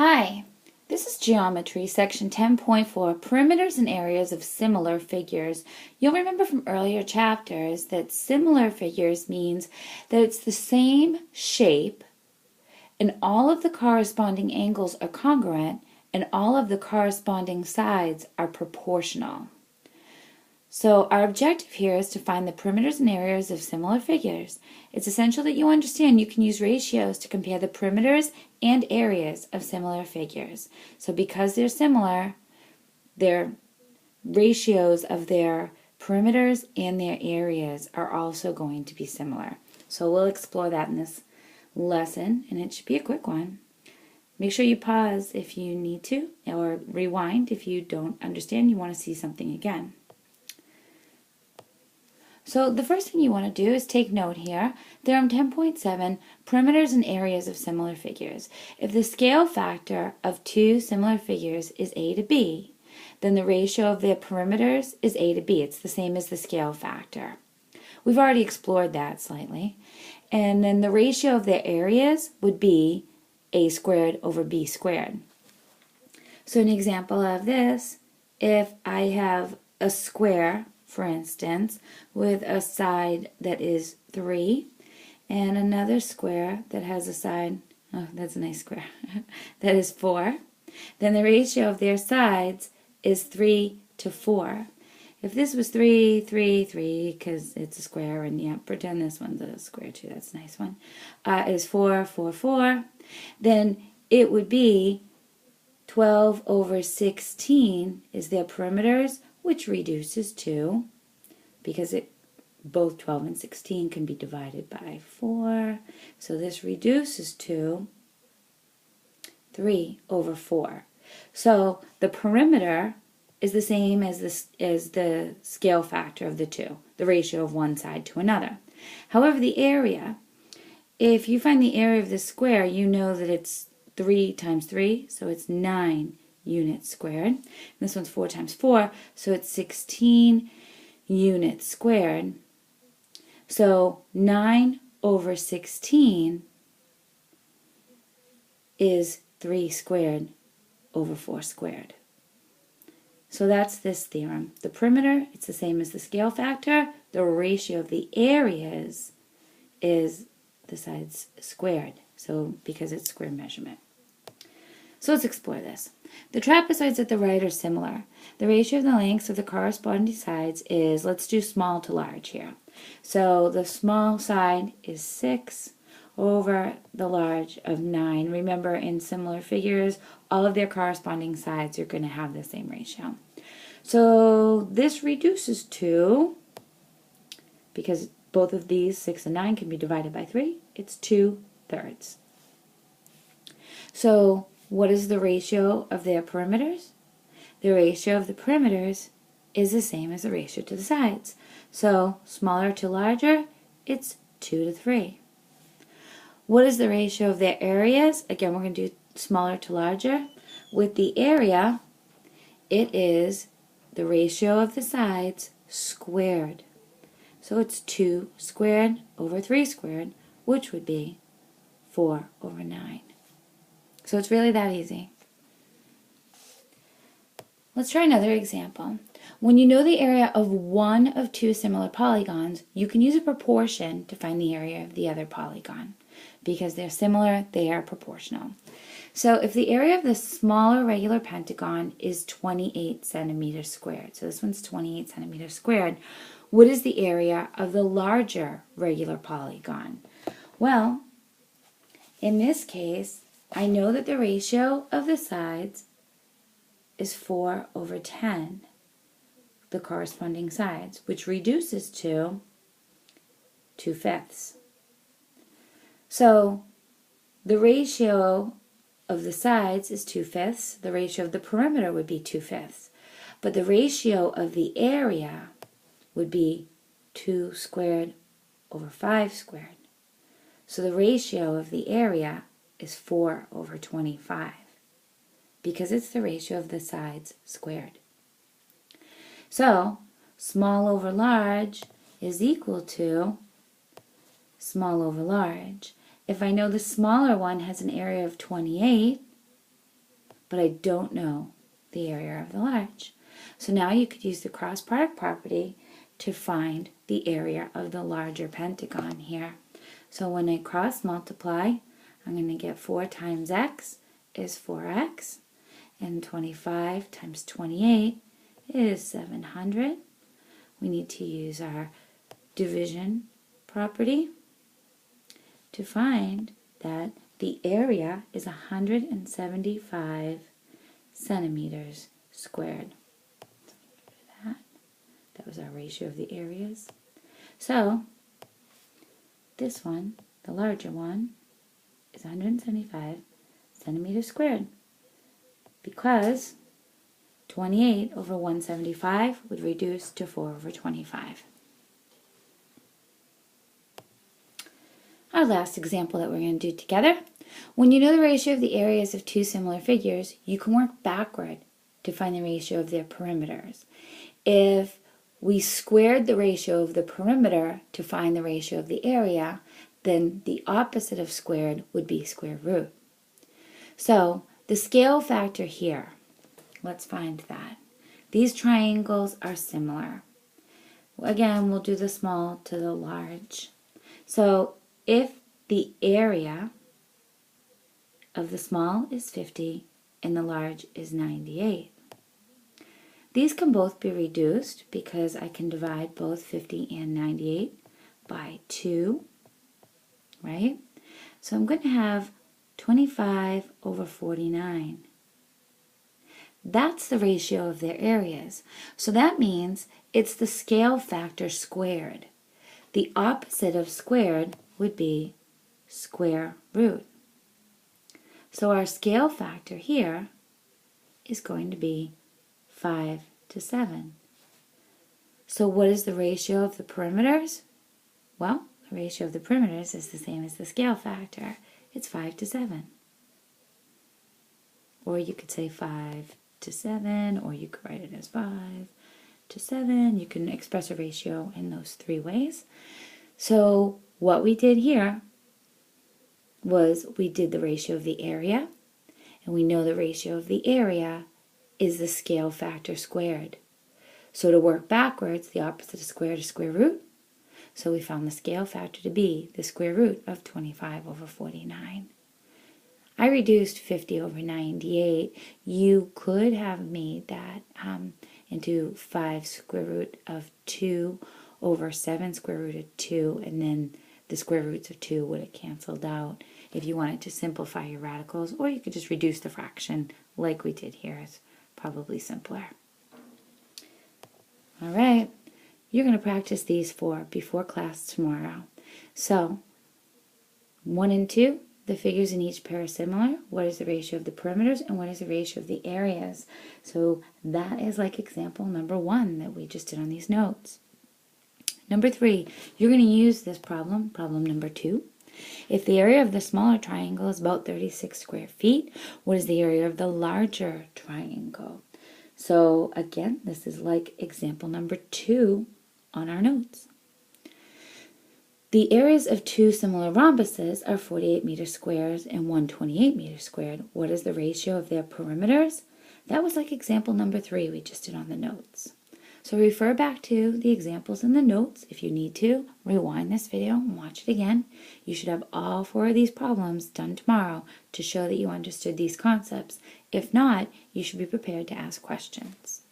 Hi, this is Geometry, section 10.4, Perimeters and Areas of Similar Figures. You'll remember from earlier chapters that similar figures means that it's the same shape and all of the corresponding angles are congruent and all of the corresponding sides are proportional. So our objective here is to find the perimeters and areas of similar figures. It's essential that you understand you can use ratios to compare the perimeters and areas of similar figures. So because they're similar, their ratios of their perimeters and their areas are also going to be similar. So we'll explore that in this lesson, and it should be a quick one. Make sure you pause if you need to, or rewind if you don't understand, you want to see something again. So the first thing you want to do is take note here. Theorem 10.7, perimeters and areas of similar figures. If the scale factor of two similar figures is a to b, then the ratio of their perimeters is a to b. It's the same as the scale factor. We've already explored that slightly. And then the ratio of their areas would be a squared over b squared. So an example of this, if I have a square, for instance, with a side that is 3 and another square that has a side, oh, that's a nice square, that is 4, then the ratio of their sides is 3 to 4. If this was 3, 3, 3, because it's a square, and yeah, pretend this one's a square too, that's a nice one, is 4, 4, 4, then it would be 12 over 16 is their perimeters, which reduces to, because both 12 and 16 can be divided by 4, so this reduces to 3 over 4. So the perimeter is the same as the scale factor of the two, the ratio of one side to another. However, the area, if you find the area of the square, you know that it's 3 times 3, so it's 9 units squared. And this one's 4 times 4, so it's 16 units squared. So 9 over 16 is 3 squared over 4 squared. So that's this theorem. The perimeter, it's the same as the scale factor. The ratio of the areas is the sides squared, so because it's square measurement. So let's explore this. The trapezoids at the right are similar. The ratio of the lengths of the corresponding sides is, let's do small to large here. So the small side is 6 over the large of 9. Remember, in similar figures, all of their corresponding sides are going to have the same ratio. So this reduces to, because both of these, 6 and 9, can be divided by 3, it's 2/3. So what is the ratio of their perimeters? The ratio of the perimeters is the same as the ratio to the sides. So smaller to larger, it's 2 to 3. What is the ratio of their areas? Again, we're going to do smaller to larger. With the area, it is the ratio of the sides squared. So it's 2 squared over 3 squared, which would be 4 over 9. So it's really that easy. Let's try another example. When you know the area of one of two similar polygons, you can use a proportion to find the area of the other polygon. Because they're similar, they are proportional. So if the area of the smaller regular pentagon is 28 centimeters squared, so this one's 28 centimeters squared, what is the area of the larger regular polygon? Well, in this case, I know that the ratio of the sides is 4 over 10, the corresponding sides, which reduces to 2/5. So the ratio of the sides is 2/5. The ratio of the perimeter would be 2/5. But the ratio of the area would be 2 squared over 5 squared. So the ratio of the area is 4 over 25 because it's the ratio of the sides squared. So small over large is equal to small over large. If I know the smaller one has an area of 28, but I don't know the area of the large. So now you could use the cross product property to find the area of the larger pentagon here. So when I cross multiply, I'm going to get 4 times x is 4x, and 25 times 28 is 700. We need to use our division property to find that the area is 175 centimeters squared. That was our ratio of the areas. So this one, the larger one, is 175 centimeters squared, because 28 over 175 would reduce to 4 over 25. Our last example that we're going to do together. When you know the ratio of the areas of two similar figures, you can work backward to find the ratio of their perimeters. If we squared the ratio of the perimeter to find the ratio of the area, then the opposite of squared would be square root. So the scale factor here, let's find that. These triangles are similar. Again, we'll do the small to the large. So if the area of the small is 50 and the large is 98, these can both be reduced because I can divide both 50 and 98 by 2, right? So I'm going to have 25 over 49. That's the ratio of their areas. So that means it's the scale factor squared. The opposite of squared would be square root. So our scale factor here is going to be 5 to 7. So what is the ratio of the perimeters? Well, the ratio of the perimeters is the same as the scale factor. It's 5 to 7. Or you could say 5 to 7, or you could write it as 5 to 7. You can express a ratio in those 3 ways. So what we did here was we did the ratio of the area, and we know the ratio of the area is the scale factor squared. So to work backwards, the opposite of squared is square root. So we found the scale factor to be the square root of 25 over 49. I reduced 50 over 98. You could have made that into 5 square root of 2 over 7 square root of 2, and then the square roots of 2 would have canceled out if you wanted to simplify your radicals, or you could just reduce the fraction like we did here. It's probably simpler. All right, you're going to practice these 4 before class tomorrow. So 1 and 2, the figures in each pair are similar. What is the ratio of the perimeters, and what is the ratio of the areas? So that is like example number 1 that we just did on these notes. Number 3, you're going to use this problem number 2. If the area of the smaller triangle is about 36 square feet, what is the area of the larger triangle? So again, this is like example number 2 on our notes. The areas of 2 similar rhombuses are 48 meters squared and 128 meters squared. What is the ratio of their perimeters? That was like example number 3 we just did on the notes. So refer back to the examples in the notes. If you need to, rewind this video and watch it again. You should have all 4 of these problems done tomorrow to show that you understood these concepts. If not, you should be prepared to ask questions.